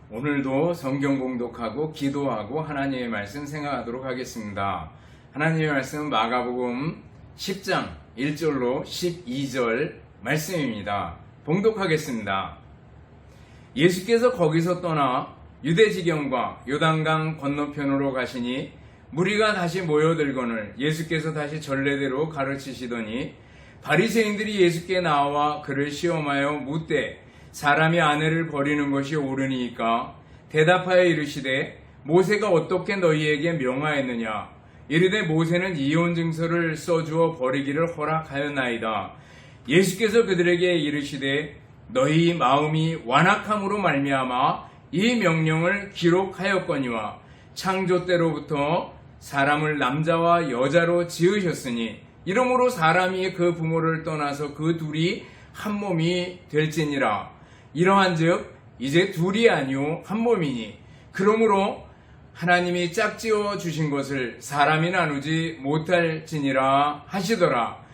오늘도 성경 봉독하고 기도하고 하나님의 말씀 생각하도록 하겠습니다. 하나님의 말씀은 마가복음 10장 1절로 12절 말씀입니다. 봉독하겠습니다. 예수께서 거기서 떠나 유대지경과 요단강 건너편으로 가시니 무리가 다시 모여들거늘 예수께서 다시 전례대로 가르치시더니 바리새인들이 예수께 나와 그를 시험하여 묻되 사람이 아내를 버리는 것이 옳으니까 대답하여 이르시되 모세가 어떻게 너희에게 명하였느냐 이르되 모세는 이혼 증서를 써주어 버리기를 허락하였나이다. 예수께서 그들에게 이르시되 너희 마음이 완악함으로 말미암아 이 명령을 기록하였거니와 창조 때로부터 사람을 남자와 여자로 지으셨으니 이러므로 사람이 그 부모를 떠나서 그 둘이 한 몸이 될지니라. 이러한즉 이제 둘이 아니요 한 몸이니 그러므로 하나님이 짝지어 주신 것을 사람이 나누지 못할지니라 하시더라.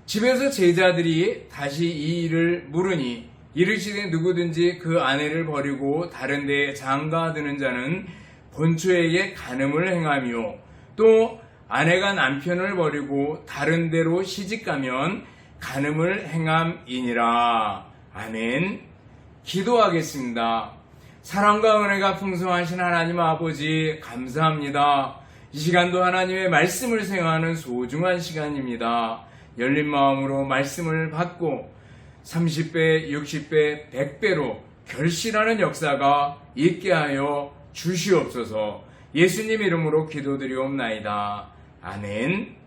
집에서 제자들이 다시 이 일을 물으니 이르시되 누구든지 그 아내를 버리고 다른 데에 장가드는 자는 본초에게 간음을 행하며 또 아내가 남편을 버리고 다른 데로 시집가면 간음을 행함이니라. 아멘. 기도하겠습니다. 사랑과 은혜가 풍성하신 하나님 아버지 감사합니다. 이 시간도 하나님의 말씀을 생각하는 소중한 시간입니다. 열린 마음으로 말씀을 받고 30배, 60배, 100배로 결실하는 역사가 있게 하여 주시옵소서. 예수님 이름으로 기도드리옵나이다. 아멘.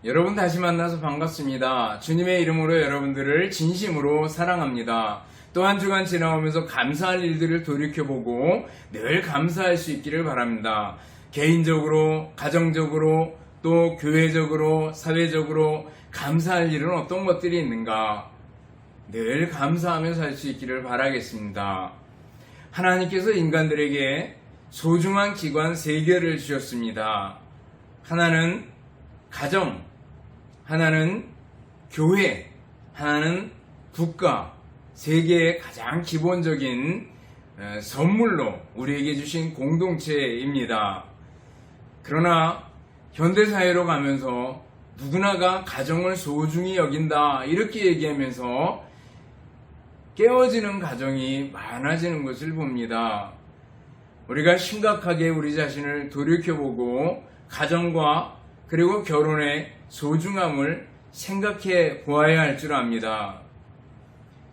여러분 다시 만나서 반갑습니다. 주님의 이름으로 여러분들을 진심으로 사랑합니다. 또 한 주간 지나오면서 감사할 일들을 돌이켜보고 늘 감사할 수 있기를 바랍니다. 개인적으로, 가정적으로, 또 교회적으로, 사회적으로 감사할 일은 어떤 것들이 있는가? 늘 감사하며 살 수 있기를 바라겠습니다. 하나님께서 인간들에게 소중한 기관 3개를 주셨습니다. 하나는 가정, 하나는 교회, 하나는 국가, 3개의 가장 기본적인 선물로 우리에게 주신 공동체입니다. 그러나 현대사회로 가면서 누구나가 가정을 소중히 여긴다 이렇게 얘기하면서 깨어지는 가정이 많아지는 것을 봅니다. 우리가 심각하게 우리 자신을 돌이켜보고 가정과 그리고 결혼의 소중함을 생각해 보아야 할 줄 압니다.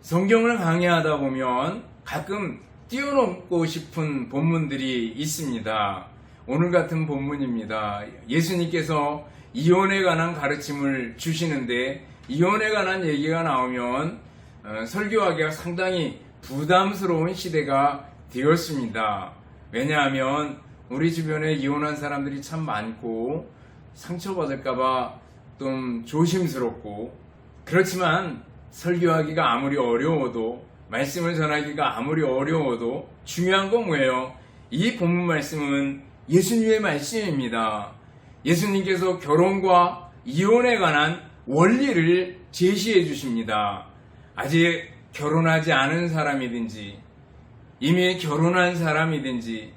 성경을 강의하다 보면 가끔 뛰어넘고 싶은 본문들이 있습니다. 오늘 같은 본문입니다. 예수님께서 이혼에 관한 가르침을 주시는데 이혼에 관한 얘기가 나오면 설교하기가 상당히 부담스러운 시대가 되었습니다. 왜냐하면 우리 주변에 이혼한 사람들이 참 많고 상처받을까봐 좀 조심스럽고 그렇지만 설교하기가 아무리 어려워도 말씀을 전하기가 아무리 어려워도 중요한 건 뭐예요? 이 본문 말씀은 예수님의 말씀입니다. 예수님께서 결혼과 이혼에 관한 원리를 제시해 주십니다. 아직 결혼하지 않은 사람이든지 이미 결혼한 사람이든지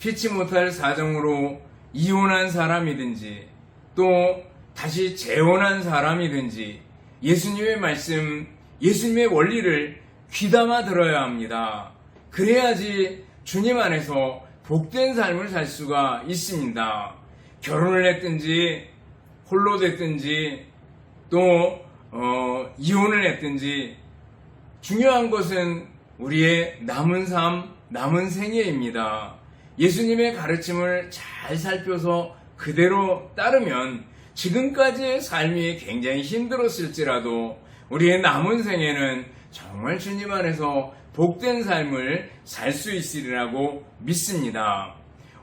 피치 못할 사정으로 이혼한 사람이든지 또 다시 재혼한 사람이든지 예수님의 말씀, 예수님의 원리를 귀담아 들어야 합니다. 그래야지 주님 안에서 복된 삶을 살 수가 있습니다. 결혼을 했든지 홀로 됐든지 또 이혼을 했든지 중요한 것은 우리의 남은 삶, 남은 생애입니다. 예수님의 가르침을 잘 살펴서 그대로 따르면 지금까지의 삶이 굉장히 힘들었을지라도 우리의 남은 생애는 정말 주님 안에서 복된 삶을 살 수 있으리라고 믿습니다.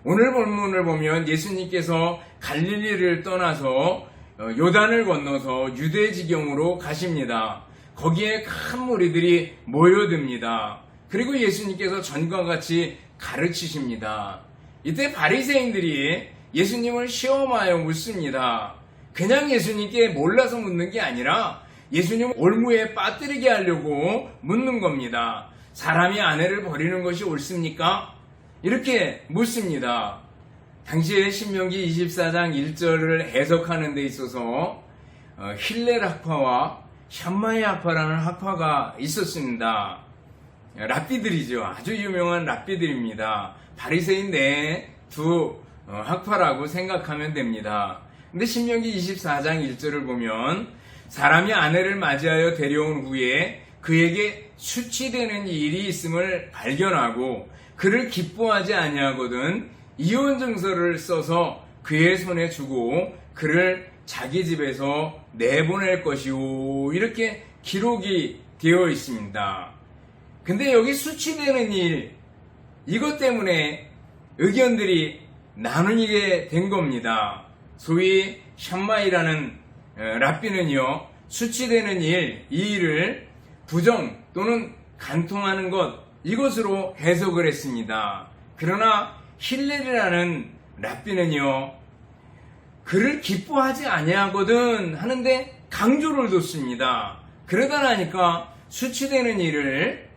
오늘 본문을 보면 예수님께서 갈릴리를 떠나서 요단을 건너서 유대지경으로 가십니다. 거기에 큰 무리들이 모여듭니다. 그리고 예수님께서 전과 같이 가르치십니다. 이때 바리새인들이 예수님을 시험하여 묻습니다. 그냥 예수님께 몰라서 묻는 게 아니라 예수님 올무에 빠뜨리게 하려고 묻는 겁니다. 사람이 아내를 버리는 것이 옳습니까? 이렇게 묻습니다. 당시에 신명기 24장 1절을 해석하는 데 있어서 힐렐 학파와 샴마이 학파라는 학파가 있었습니다. 랍비들이죠. 아주 유명한 랍비들입니다. 바리새인 내 두 학파라고 생각하면 됩니다. 근데 신명기 24장 1절을 보면 사람이 아내를 맞이하여 데려온 후에 그에게 수치되는 일이 있음을 발견하고 그를 기뻐하지 아니하거든 이혼 증서를 써서 그의 손에 주고 그를 자기 집에서 내보낼 것이오, 이렇게 기록이 되어 있습니다. 근데 여기 수치되는 일, 이것 때문에 의견들이 나누게 된 겁니다. 소위 샴마이라는 랍비는요, 수치되는 일, 이 일을 부정 또는 간통하는 것, 이것으로 해석을 했습니다. 그러나 힐렐이라는 랍비는요, 그를 기뻐하지 아니하거든 하는데 강조를 뒀습니다. 그러다 나니까 수치되는 일을,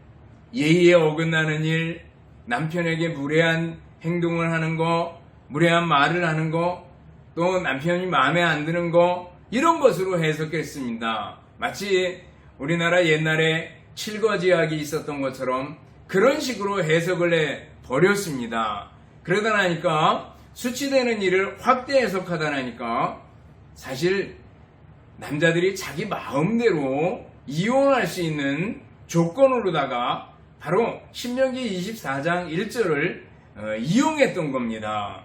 예의에 어긋나는 일, 남편에게 무례한 행동을 하는 거, 무례한 말을 하는 거, 또 남편이 마음에 안 드는 거, 이런 것으로 해석했습니다. 마치 우리나라 옛날에 칠거지약이 있었던 것처럼 그런 식으로 해석을 해 버렸습니다. 그러다 나니까 수치되는 일을 확대 해석하다 나니까 사실 남자들이 자기 마음대로 이혼할 수 있는 조건으로다가 바로 신명기 24장 1절을 이용했던 겁니다.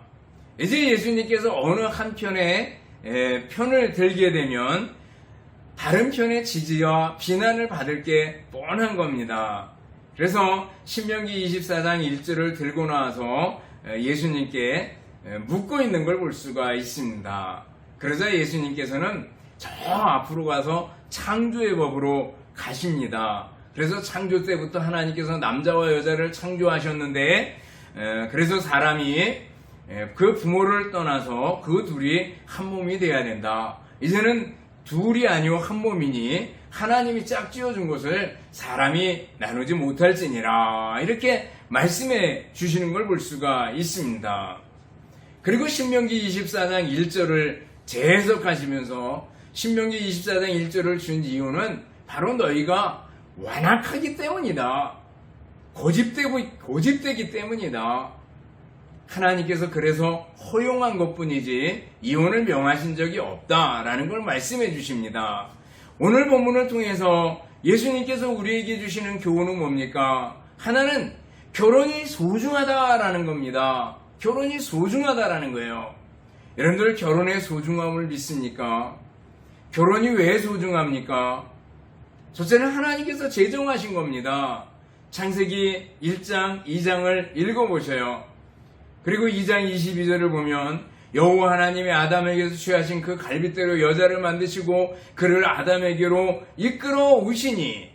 이제 예수님께서 어느 한편에 편을 들게 되면 다른 편의 지지와 비난을 받을 게 뻔한 겁니다. 그래서 신명기 24장 1절을 들고 나와서 예수님께 묻고 있는 걸 볼 수가 있습니다. 그러자 예수님께서는 저 앞으로 가서 창조의 법으로 가십니다. 그래서 창조 때부터 하나님께서 남자와 여자를 창조하셨는데 그래서 사람이 그 부모를 떠나서 그 둘이 한 몸이 돼야 된다. 이제는 둘이 아니오 한 몸이니 하나님이 짝지어준 것을 사람이 나누지 못할지니라, 이렇게 말씀해 주시는 걸 볼 수가 있습니다. 그리고 신명기 24장 1절을 재해석하시면서 신명기 24장 1절을 준 이유는 바로 너희가 완악하기 때문이다. 고집되기 때문이다. 하나님께서 그래서 허용한 것뿐이지 이혼을 명하신 적이 없다라는 걸 말씀해 주십니다. 오늘 본문을 통해서 예수님께서 우리에게 주시는 교훈은 뭡니까? 하나는 결혼이 소중하다라는 겁니다. 결혼이 소중하다라는 거예요. 여러분들 결혼의 소중함을 믿습니까? 결혼이 왜 소중합니까? 첫째는 하나님께서 제정하신 겁니다. 창세기 1장, 2장을 읽어보셔요. 그리고 2장 22절을 보면 여호와 하나님이 아담에게서 취하신 그 갈빗대로 여자를 만드시고 그를 아담에게로 이끌어 오시니,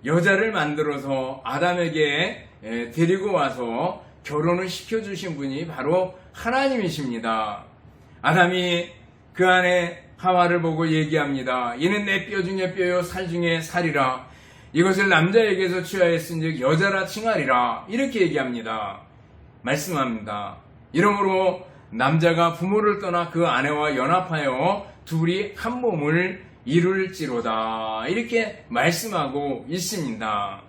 여자를 만들어서 아담에게 데리고 와서 결혼을 시켜주신 분이 바로 하나님이십니다. 아담이 그 안에 하와를 보고 얘기합니다. 이는 내 뼈 중에 뼈요 살 중에 살이라. 이것을 남자에게서 취하였은즉 여자라 칭하리라. 이렇게 얘기합니다. 말씀합니다. 이러므로 남자가 부모를 떠나 그 아내와 연합하여 둘이 한 몸을 이룰지로다. 이렇게 말씀하고 있습니다.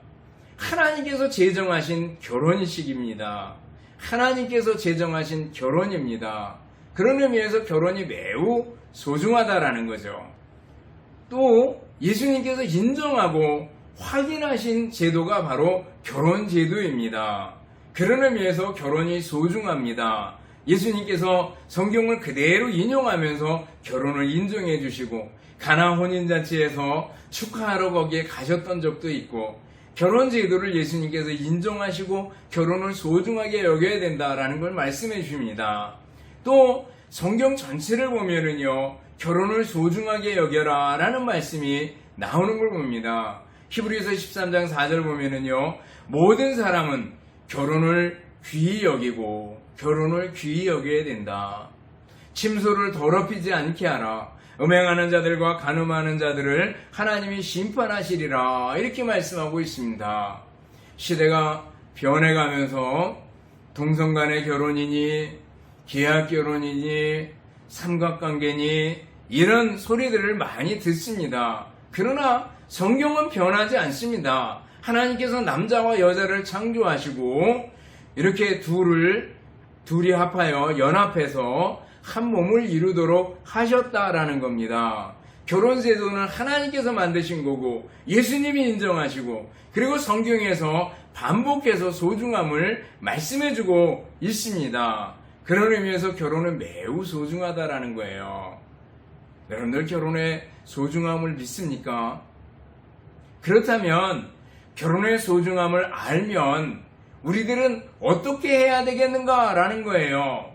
하나님께서 제정하신 결혼식입니다. 하나님께서 제정하신 결혼입니다. 그런 의미에서 결혼이 매우 소중하다라는 거죠. 또 예수님께서 인정하고 확인하신 제도가 바로 결혼 제도입니다. 그런 의미에서 결혼이 소중합니다. 예수님께서 성경을 그대로 인용하면서 결혼을 인정해 주시고 가나 혼인잔치에서 축하하러 거기에 가셨던 적도 있고, 결혼 제도를 예수님께서 인정하시고 결혼을 소중하게 여겨야 된다라는 걸 말씀해 주십니다. 또 성경 전체를 보면은요, 결혼을 소중하게 여겨라 라는 말씀이 나오는 걸 봅니다. 히브리서 13장 4절 보면은요, 모든 사람은 결혼을 귀히 여기고 결혼을 귀히 여겨야 된다. 침소를 더럽히지 않게 하라. 음행하는 자들과 간음하는 자들을 하나님이 심판하시리라 이렇게 말씀하고 있습니다. 시대가 변해가면서 동성간의 결혼이니 계약 결혼이니 삼각관계니 이런 소리들을 많이 듣습니다. 그러나 성경은 변하지 않습니다. 하나님께서 남자와 여자를 창조하시고 이렇게 둘이 합하여 연합해서 한 몸을 이루도록 하셨다라는 겁니다. 결혼 제도는 하나님께서 만드신 거고 예수님이 인정하시고 그리고 성경에서 반복해서 소중함을 말씀해주고 있습니다. 그런 의미에서 결혼은 매우 소중하다라는 거예요. 여러분들 결혼의 소중함을 믿습니까? 그렇다면 결혼의 소중함을 알면 우리들은 어떻게 해야 되겠는가라는 거예요.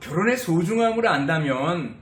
결혼의 소중함을 안다면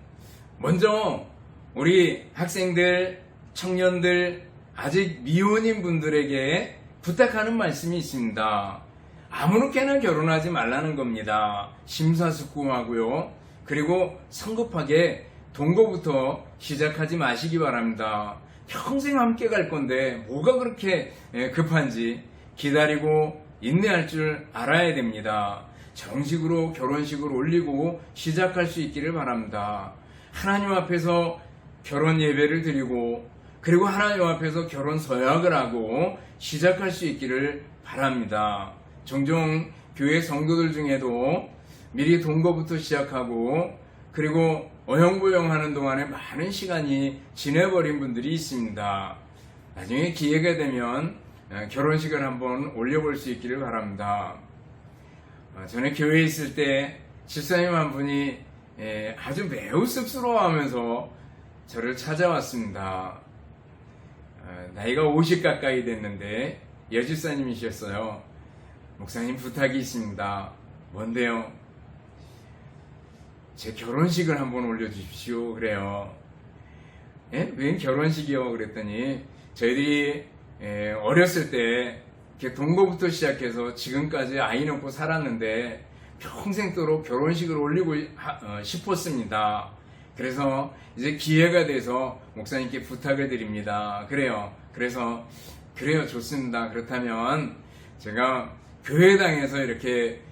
먼저 우리 학생들, 청년들, 아직 미혼인 분들에게 부탁하는 말씀이 있습니다. 아무렇게나 결혼하지 말라는 겁니다. 심사숙고하고요. 그리고 성급하게 동거부터 시작하지 마시기 바랍니다. 평생 함께 갈 건데 뭐가 그렇게 급한지 기다리고 인내할 줄 알아야 됩니다. 정식으로 결혼식을 올리고 시작할 수 있기를 바랍니다. 하나님 앞에서 결혼 예배를 드리고 그리고 하나님 앞에서 결혼 서약을 하고 시작할 수 있기를 바랍니다. 종종 교회 성도들 중에도 미리 동거부터 시작하고 그리고 어영부영하는 동안에 많은 시간이 지내버린 분들이 있습니다. 나중에 기회가 되면 결혼식을 한번 올려볼 수 있기를 바랍니다. 전에 교회에 있을 때 집사님 한 분이 아주 매우 씁쓸어하면서 저를 찾아왔습니다. 나이가 50 가까이 됐는데 여집사님이셨어요. 목사님 부탁이 있습니다. 뭔데요? 제 결혼식을 한번 올려주십시오. 그래요. 웬 결혼식이요? 그랬더니 저희들이 어렸을 때 이렇게 동거부터 시작해서 지금까지 아이 낳고 살았는데 평생도록 결혼식을 올리고 싶었습니다. 그래서 이제 기회가 돼서 목사님께 부탁을 드립니다. 그래요. 그래요. 좋습니다. 그렇다면 제가 교회당에서 이렇게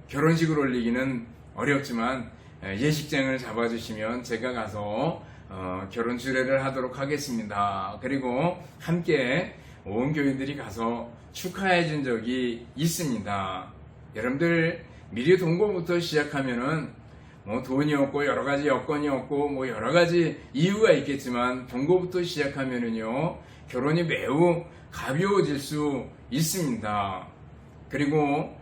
결혼식을 올리기는 어렵지만 예식장을 잡아주시면 제가 가서 결혼 주례를 하도록 하겠습니다. 그리고 함께 온 교인들이 가서 축하해 준 적이 있습니다. 여러분들 미리 동거부터 시작하면은 뭐 돈이 없고 여러 가지 여건이 없고 뭐 여러 가지 이유가 있겠지만 동거부터 시작하면은요 결혼이 매우 가벼워질 수 있습니다. 그리고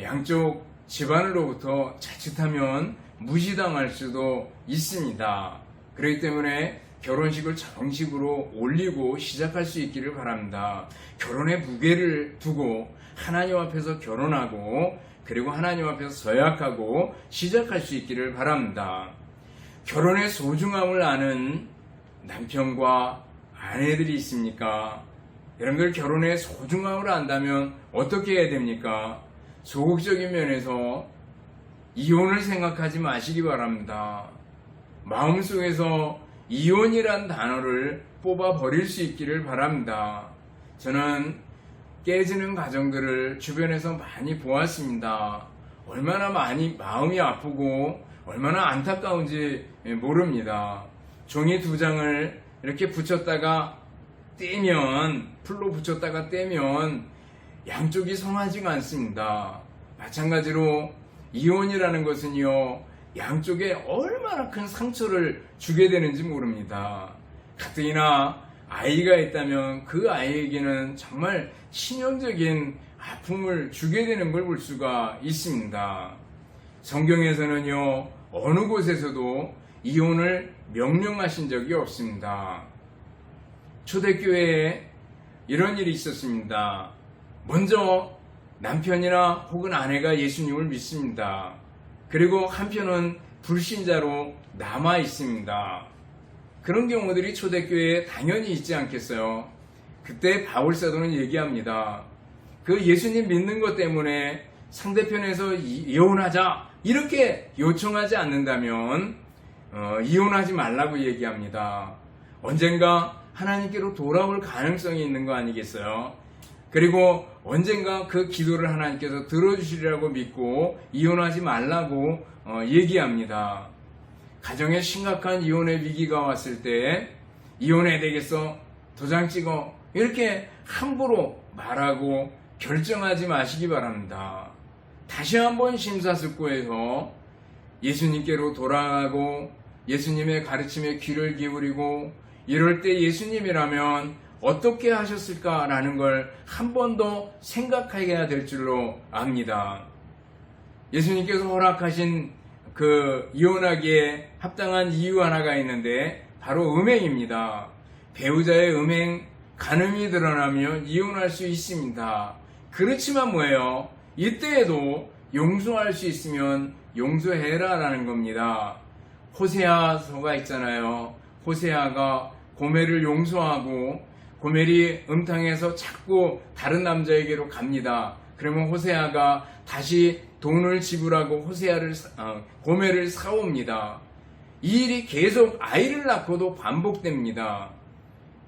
양쪽 집안으로부터 자칫하면 무시당할 수도 있습니다. 그렇기 때문에 결혼식을 정식으로 올리고 시작할 수 있기를 바랍니다. 결혼의 무게를 두고 하나님 앞에서 결혼하고 그리고 하나님 앞에서 서약하고 시작할 수 있기를 바랍니다. 결혼의 소중함을 아는 남편과 아내들이 있습니까? 여러분들 결혼의 소중함을 안다면 어떻게 해야 됩니까? 소극적인 면에서 이혼을 생각하지 마시기 바랍니다. 마음속에서 이혼이란 단어를 뽑아 버릴 수 있기를 바랍니다. 저는 깨지는 가정들을 주변에서 많이 보았습니다. 얼마나 많이 마음이 아프고 얼마나 안타까운지 모릅니다. 종이 2장을 이렇게 붙였다가 떼면, 풀로 붙였다가 떼면 양쪽이 성하지가 않습니다. 마찬가지로 이혼이라는 것은요, 양쪽에 얼마나 큰 상처를 주게 되는지 모릅니다. 가뜩이나 아이가 있다면 그 아이에게는 정말 치명적인 아픔을 주게 되는 걸 볼 수가 있습니다. 성경에서는요, 어느 곳에서도 이혼을 명령하신 적이 없습니다. 초대교회에 이런 일이 있었습니다. 먼저 남편이나 혹은 아내가 예수님을 믿습니다. 그리고 한편은 불신자로 남아 있습니다. 그런 경우들이 초대교회에 당연히 있지 않겠어요? 그때 바울사도는 얘기합니다. 그 예수님 믿는 것 때문에 상대편에서 이혼하자 이렇게 요청하지 않는다면 이혼하지 말라고 얘기합니다. 언젠가 하나님께로 돌아올 가능성이 있는 거 아니겠어요? 그리고 언젠가 그 기도를 하나님께서 들어주시리라고 믿고 이혼하지 말라고 얘기합니다. 가정에 심각한 이혼의 위기가 왔을 때 이혼해야 되겠어? 도장 찍어? 이렇게 함부로 말하고 결정하지 마시기 바랍니다. 다시 한번 심사숙고해서 예수님께로 돌아가고 예수님의 가르침에 귀를 기울이고 이럴 때 예수님이라면 어떻게 하셨을까라는 걸 한 번 더 생각해야 될 줄로 압니다. 예수님께서 허락하신 그 이혼하기에 합당한 이유 하나가 있는데 바로 음행입니다. 배우자의 음행, 간음이 드러나면 이혼할 수 있습니다. 그렇지만 뭐예요? 이때에도 용서할 수 있으면 용서해라라는 겁니다. 호세아서가 있잖아요. 호세아가 고멜을 용서하고 고멜이 음탕에서 자꾸 다른 남자에게로 갑니다. 그러면 호세아가 다시 돈을 지불하고 고멜을 사옵니다. 이 일이 계속 아이를 낳고도 반복됩니다.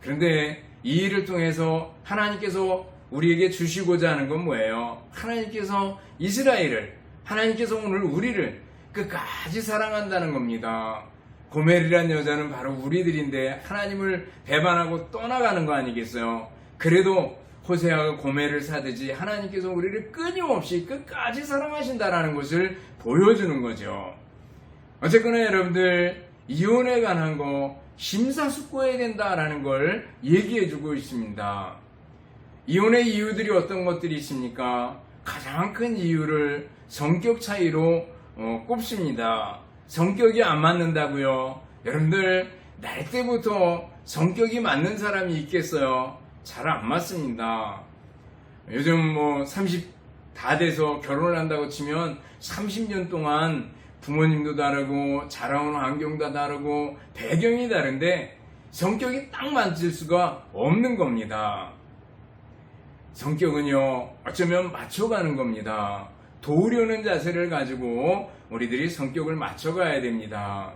그런데 이 일을 통해서 하나님께서 우리에게 주시고자 하는 건 뭐예요? 하나님께서 이스라엘을, 하나님께서 오늘 우리를 끝까지 사랑한다는 겁니다. 고멜이란 여자는 바로 우리들인데 하나님을 배반하고 떠나가는 거 아니겠어요? 그래도 호세아가 고멜을 사듯이 하나님께서 우리를 끊임없이 끝까지 사랑하신다라는 것을 보여주는 거죠. 어쨌거나 여러분들 이혼에 관한 거 심사숙고해야 된다라는 걸 얘기해주고 있습니다. 이혼의 이유들이 어떤 것들이 있습니까? 가장 큰 이유를 성격 차이로 꼽습니다. 성격이 안 맞는다고요? 여러분들 날 때부터 성격이 맞는 사람이 있겠어요? 잘 안 맞습니다. 요즘 30 다 돼서 결혼을 한다고 치면 30년 동안 부모님도 다르고 자라온 환경도 다르고 배경이 다른데 성격이 딱 맞을 수가 없는 겁니다. 성격은요, 어쩌면 맞춰가는 겁니다. 도우려는 자세를 가지고 우리들이 성격을 맞춰가야 됩니다.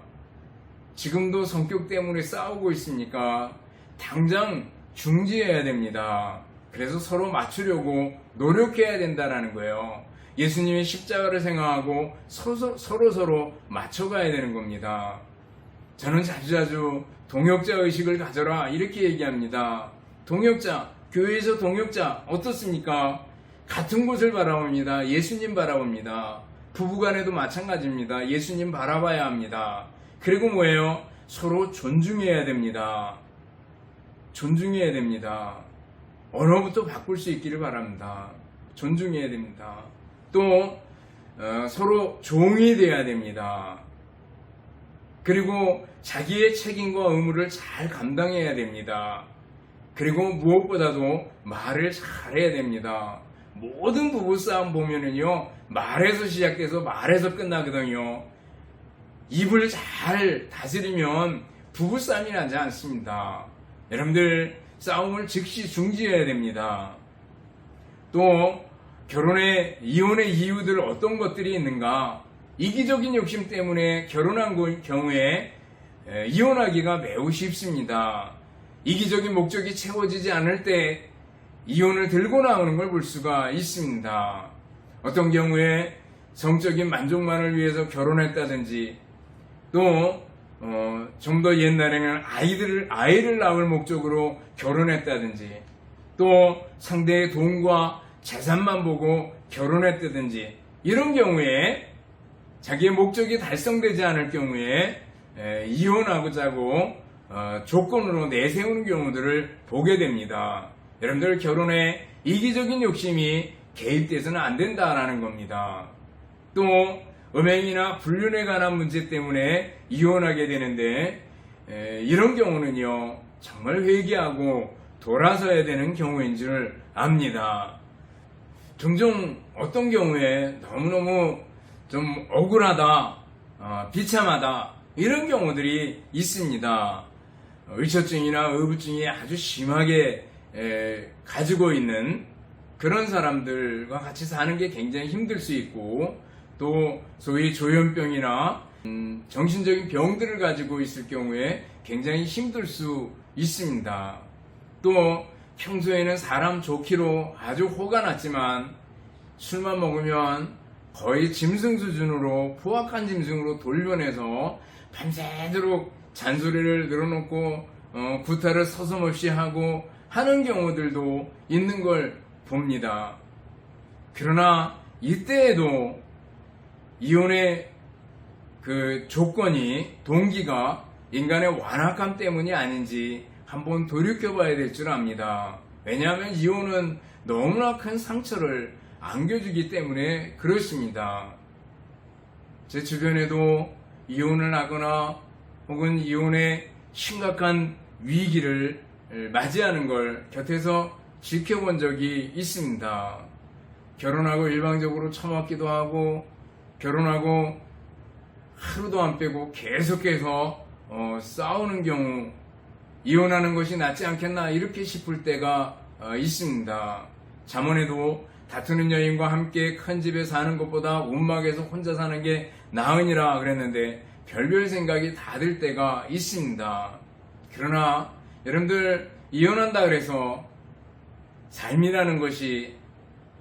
지금도 성격 때문에 싸우고 있습니까? 당장 중지해야 됩니다. 그래서 서로 맞추려고 노력해야 된다는 거예요. 예수님의 십자가를 생각하고 서로 맞춰가야 되는 겁니다. 저는 자주자주 동역자 의식을 가져라 이렇게 얘기합니다. 동역자, 교회에서 동역자 어떻습니까? 같은 곳을 바라봅니다. 예수님 바라봅니다. 부부간에도 마찬가지입니다. 예수님 바라봐야 합니다. 그리고 뭐예요? 서로 존중해야 됩니다. 존중해야 됩니다. 언어부터 바꿀 수 있기를 바랍니다. 존중해야 됩니다. 또 서로 종이 돼야 됩니다. 그리고 자기의 책임과 의무를 잘 감당해야 됩니다. 그리고 무엇보다도 말을 잘해야 됩니다. 모든 부부싸움 보면은요, 말에서 시작돼서 말에서 끝나거든요. 입을 잘 다스리면 부부싸움이 나지 않습니다. 여러분들 싸움을 즉시 중지해야 됩니다. 또 결혼의 이혼의 이유들 어떤 것들이 있는가? 이기적인 욕심 때문에 결혼한 경우에 이혼하기가 매우 쉽습니다. 이기적인 목적이 채워지지 않을 때 이혼을 들고 나오는 걸 볼 수가 있습니다. 어떤 경우에 성적인 만족만을 위해서 결혼했다든지 또 좀 더 옛날에는 아이를 낳을 목적으로 결혼했다든지 또 상대의 돈과 재산만 보고 결혼했다든지 이런 경우에 자기의 목적이 달성되지 않을 경우에 이혼하고자 하고 조건으로 내세우는 경우들을 보게 됩니다. 여러분들 결혼에 이기적인 욕심이 개입돼서는 안 된다라는 겁니다. 또 음행이나 불륜에 관한 문제 때문에 이혼하게 되는데 이런 경우는요 정말 회개하고 돌아서야 되는 경우인 줄 압니다. 종종 어떤 경우에 너무너무 좀 억울하다, 비참하다 이런 경우들이 있습니다. 의처증이나 의부증이 아주 심하게 가지고 있는 그런 사람들과 같이 사는 게 굉장히 힘들 수 있고 또 소위 조현병이나 정신적인 병들을 가지고 있을 경우에 굉장히 힘들 수 있습니다. 또 평소에는 사람 좋기로 아주 호가 났지만 술만 먹으면 거의 짐승 수준으로 포악한 짐승으로 돌변해서 밤새도록 잔소리를 늘어놓고 구타를 서슴없이 하고 하는 경우들도 있는 걸 봅니다. 그러나 이때에도 이혼의 그 조건이 동기가 인간의 완악함 때문이 아닌지 한번 돌이켜봐야 될 줄 압니다. 왜냐하면 이혼은 너무나 큰 상처를 안겨주기 때문에 그렇습니다. 제 주변에도 이혼을 하거나 혹은 이혼의 심각한 위기를 맞이하는 걸 곁에서 지켜본 적이 있습니다. 결혼하고 일방적으로 처맞기도 하고 결혼하고 하루도 안 빼고 계속해서 싸우는 경우 이혼하는 것이 낫지 않겠나 이렇게 싶을 때가 있습니다. 잠언에도 다투는 여인과 함께 큰 집에 사는 것보다 움막에서 혼자 사는 게 나으니라 그랬는데 별별 생각이 다 들 때가 있습니다. 그러나 여러분들 이혼한다 그래서 삶이라는 것이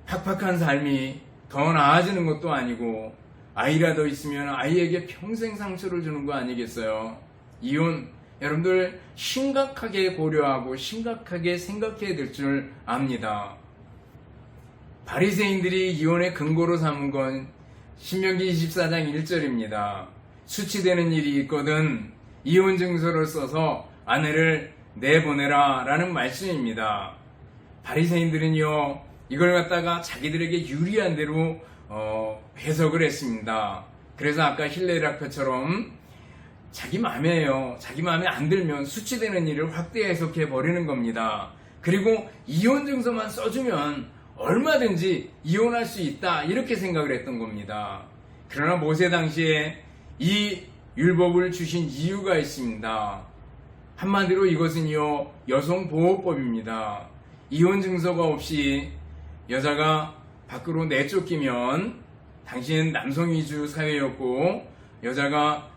팍팍한 삶이 더 나아지는 것도 아니고 아이라도 있으면 아이에게 평생 상처를 주는 거 아니겠어요? 이혼 여러분들 심각하게 고려하고 심각하게 생각해야 될 줄 압니다. 바리새인들이 이혼의 근거로 삼은 건 신명기 24장 1절입니다. 수치되는 일이 있거든 이혼 증서를 써서 아내를 내보내라 라는 말씀입니다. 바리새인들은요 이걸 갖다가 자기들에게 유리한 대로 해석을 했습니다. 그래서 아까 힐레락처럼 자기 마음에요. 자기 마음에 안 들면 수치되는 일을 확대 해석해 버리는 겁니다. 그리고 이혼 증서만 써주면 얼마든지 이혼할 수 있다 이렇게 생각을 했던 겁니다. 그러나 모세 당시에 이 율법을 주신 이유가 있습니다. 한마디로 이것은요 여성보호법입니다. 이혼 증서가 없이 여자가 밖으로 내쫓기면 당시엔 남성 위주 사회였고 여자가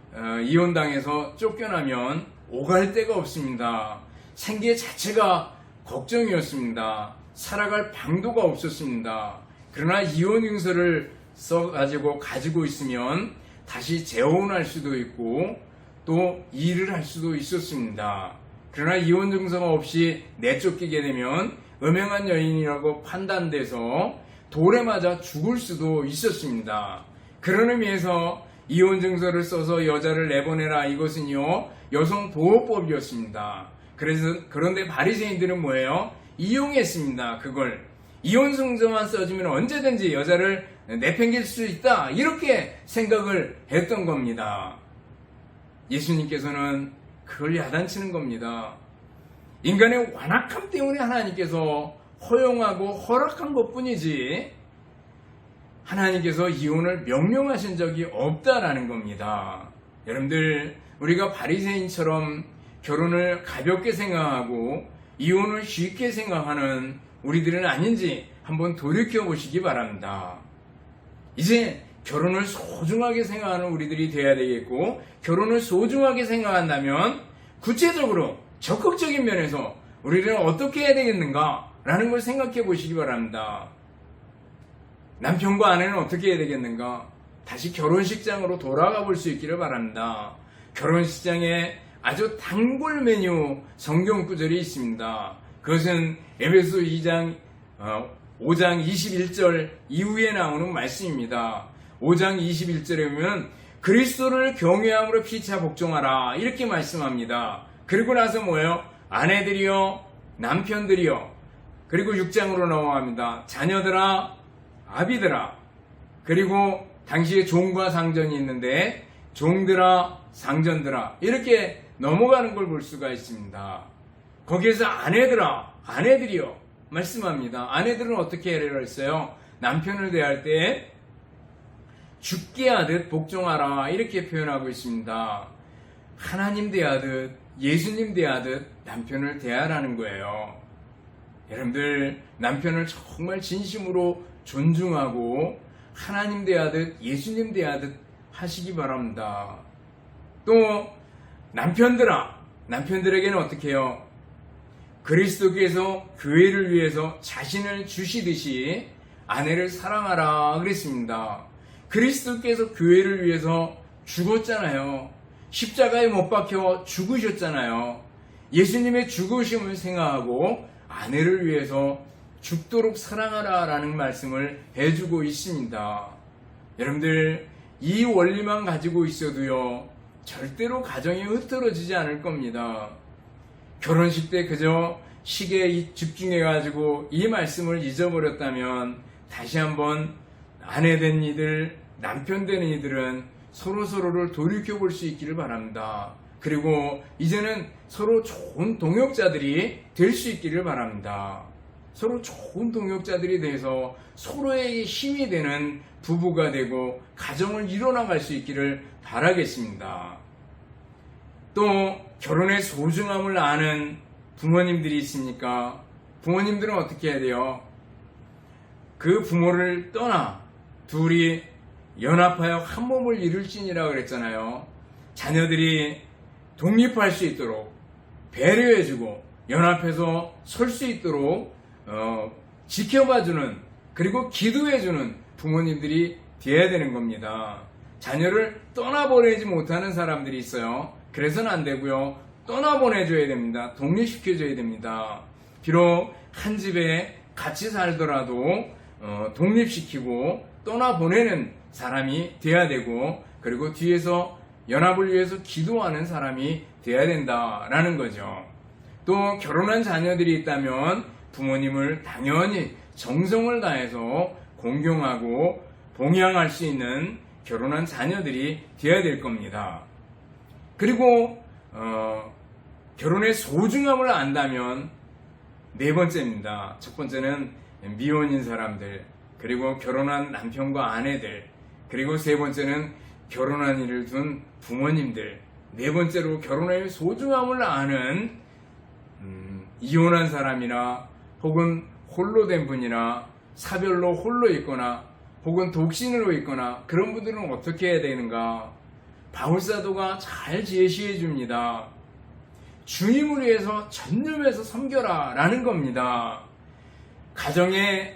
이혼당해서 쫓겨나면 오갈 데가 없습니다. 생계 자체가 걱정이었습니다. 살아갈 방도가 없었습니다. 그러나 이혼 증서를 써가지고 가지고 있으면 다시 재혼할 수도 있고 또 일을 할 수도 있었습니다. 그러나 이혼 증서가 없이 내쫓기게 되면 음행한 여인이라고 판단돼서 돌에 맞아 죽을 수도 있었습니다. 그런 의미에서 이혼 증서를 써서 여자를 내보내라 이것은요 여성보호법이었습니다. 그런데 바리새인들은 뭐예요? 이용했습니다. 그걸 이혼 증서만 써주면 언제든지 여자를 내팽길 수 있다 이렇게 생각을 했던 겁니다. 예수님께서는 그걸 야단치는 겁니다. 인간의 완악함 때문에 하나님께서 허용하고 허락한 것뿐이지 하나님께서 이혼을 명령하신 적이 없다라는 겁니다. 여러분들 우리가 바리새인처럼 결혼을 가볍게 생각하고 이혼을 쉽게 생각하는 우리들은 아닌지 한번 돌이켜 보시기 바랍니다. 이제 결혼을 소중하게 생각하는 우리들이 되어야 되겠고 결혼을 소중하게 생각한다면 구체적으로 적극적인 면에서 우리는 어떻게 해야 되겠는가 라는 걸 생각해 보시기 바랍니다. 남편과 아내는 어떻게 해야 되겠는가? 다시 결혼식장으로 돌아가 볼 수 있기를 바랍니다. 결혼식장에 아주 단골 메뉴 성경 구절이 있습니다. 그것은 에베소 5장 21절 이후에 나오는 말씀입니다. 5장 21절에 보면 그리스도를 경외함으로 피차 복종하라 이렇게 말씀합니다. 그리고 나서 뭐예요? 아내들이요 남편들이요 그리고 6장으로 넘어갑니다. 자녀들아 아비들아 그리고 당시에 종과 상전이 있는데 종들아 상전들아 이렇게 넘어가는 걸 볼 수가 있습니다. 거기에서 아내들아 아내들이요 말씀합니다. 아내들은 어떻게 해야 했어요? 남편을 대할 때 죽게 하듯 복종하라 이렇게 표현하고 있습니다. 하나님 대하듯 예수님 대하듯 남편을 대하라는 거예요. 여러분들 남편을 정말 진심으로 존중하고 하나님 대하듯 예수님 대하듯 하시기 바랍니다. 또 남편들에게는 어떻게 해요? 그리스도께서 교회를 위해서 자신을 주시듯이 아내를 사랑하라 그랬습니다. 그리스도께서 교회를 위해서 죽었잖아요. 십자가에 못 박혀 죽으셨잖아요. 예수님의 죽으심을 생각하고 아내를 위해서 죽도록 사랑하라 라는 말씀을 해주고 있습니다. 여러분들, 이 원리만 가지고 있어도요, 절대로 가정이 흐트러지지 않을 겁니다. 결혼식 때 그저 시계에 집중해가지고 이 말씀을 잊어버렸다면 다시 한번 아내 된 이들, 남편 되는 이들은 서로서로를 돌이켜볼 수 있기를 바랍니다. 그리고 이제는 서로 좋은 동역자들이 될 수 있기를 바랍니다. 서로 좋은 동역자들이 돼서 서로에게 힘이 되는 부부가 되고 가정을 이뤄나갈 수 있기를 바라겠습니다. 또 결혼의 소중함을 아는 부모님들이 있으니까 부모님들은 어떻게 해야 돼요? 그 부모를 떠나 둘이 연합하여 한 몸을 이룰지니라 그랬잖아요. 자녀들이 독립할 수 있도록 배려해주고 연합해서 설 수 있도록 지켜봐주는, 그리고 기도해주는 부모님들이 되어야 되는 겁니다. 자녀를 떠나보내지 못하는 사람들이 있어요. 그래서는 안 되고요. 떠나보내줘야 됩니다. 독립시켜줘야 됩니다. 비록 한 집에 같이 살더라도 독립시키고 떠나보내는 사람이 돼야 되고, 그리고 뒤에서 연합을 위해서 기도하는 사람이 돼야 된다라는 거죠. 또 결혼한 자녀들이 있다면 부모님을 당연히 정성을 다해서 공경하고 봉양할 수 있는 결혼한 자녀들이 되어야 될 겁니다. 그리고 결혼의 소중함을 안다면 네 번째입니다. 첫 번째는 미혼인 사람들, 그리고 결혼한 남편과 아내들, 그리고 세 번째는 결혼한 이를 둔 부모님들, 네 번째로 결혼의 소중함을 아는 이혼한 사람이나 혹은 홀로 된 분이나 사별로 홀로 있거나 혹은 독신으로 있거나 그런 분들은 어떻게 해야 되는가? 바울사도가 잘 제시해 줍니다. 주님을 위해서 전념해서 섬겨라 라는 겁니다. 가정에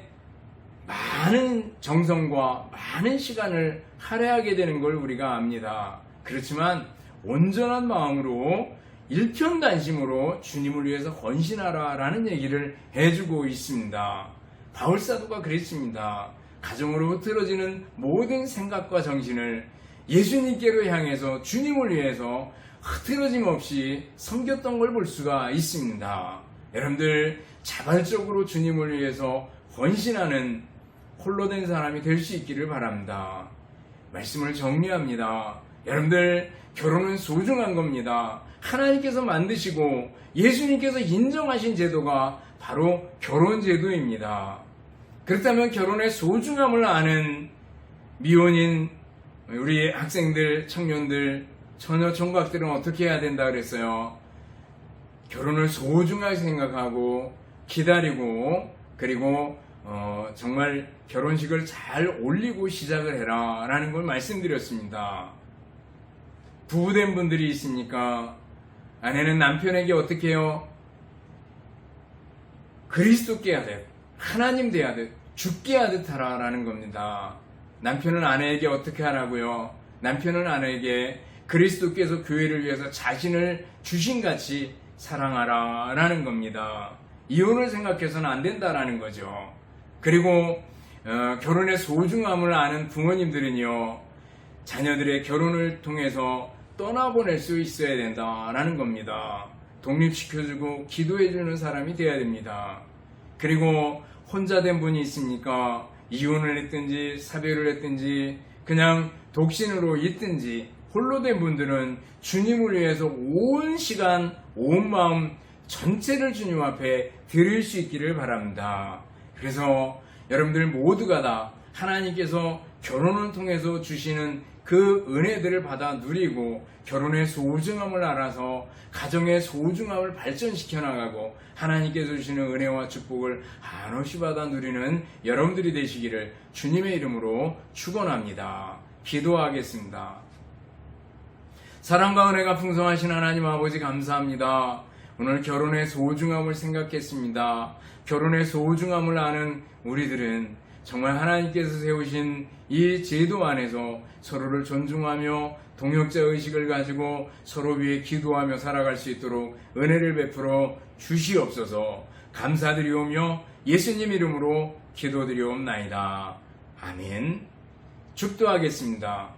많은 정성과 많은 시간을 할애하게 되는 걸 우리가 압니다. 그렇지만 온전한 마음으로 일편단심으로 주님을 위해서 헌신하라 라는 얘기를 해주고 있습니다. 바울사도가 그랬습니다. 가정으로 흐트러지는 모든 생각과 정신을 예수님께로 향해서 주님을 위해서 흐트러짐 없이 섬겼던 걸 볼 수가 있습니다. 여러분들, 자발적으로 주님을 위해서 헌신하는 홀로 된 사람이 될 수 있기를 바랍니다. 말씀을 정리합니다. 여러분들, 결혼은 소중한 겁니다. 하나님께서 만드시고 예수님께서 인정하신 제도가 바로 결혼제도입니다. 그렇다면 결혼의 소중함을 아는 미혼인 우리 학생들, 청년들, 처녀 총각들은 어떻게 해야 된다 그랬어요? 결혼을 소중하게 생각하고 기다리고, 그리고 정말 결혼식을 잘 올리고 시작을 해라 라는 걸 말씀드렸습니다. 부부된 분들이 있으니까 아내는 남편에게 어떻게 해요? 그리스도께 하듯, 하나님 되하듯, 죽게 하듯 하라 라는 겁니다. 남편은 아내에게 어떻게 하라고요? 남편은 아내에게 그리스도께서 교회를 위해서 자신을 주신같이 사랑하라 라는 겁니다. 이혼을 생각해서는 안 된다라는 거죠. 그리고 결혼의 소중함을 아는 부모님들은요, 자녀들의 결혼을 통해서 떠나보낼 수 있어야 된다라는 겁니다. 독립시켜주고 기도해주는 사람이 되어야 됩니다. 그리고 혼자 된 분이 있으니까 이혼을 했든지 사별을 했든지 그냥 독신으로 있든지 홀로 된 분들은 주님을 위해서 온 시간, 온 마음 전체를 주님 앞에 드릴 수 있기를 바랍니다. 그래서 여러분들 모두가 다 하나님께서 결혼을 통해서 주시는 그 은혜들을 받아 누리고 결혼의 소중함을 알아서 가정의 소중함을 발전시켜 나가고 하나님께서 주시는 은혜와 축복을 한없이 받아 누리는 여러분들이 되시기를 주님의 이름으로 축원합니다. 기도하겠습니다. 사랑과 은혜가 풍성하신 하나님 아버지 감사합니다. 오늘 결혼의 소중함을 생각했습니다. 결혼의 소중함을 아는 우리들은 정말 하나님께서 세우신 이 제도 안에서 서로를 존중하며 동역자 의식을 가지고 서로 위해 기도하며 살아갈 수 있도록 은혜를 베풀어 주시옵소서. 감사드리오며 예수님 이름으로 기도드리옵나이다. 아멘. 축도하겠습니다.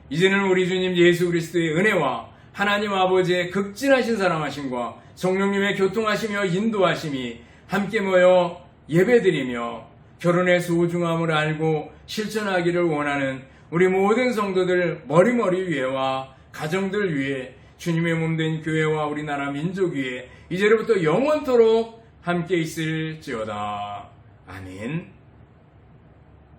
이제는 우리 주님 예수 그리스도의 은혜와 하나님 아버지의 극진하신 사랑하심과 성령님의 교통하시며 인도하심이 함께 모여 예배드리며 결혼의 소중함을 알고 실천하기를 원하는 우리 모든 성도들 머리머리 위에와 가정들 위에 주님의 몸된 교회와 우리나라 민족 위에 이제로부터 영원토록 함께 있을지어다. 아멘.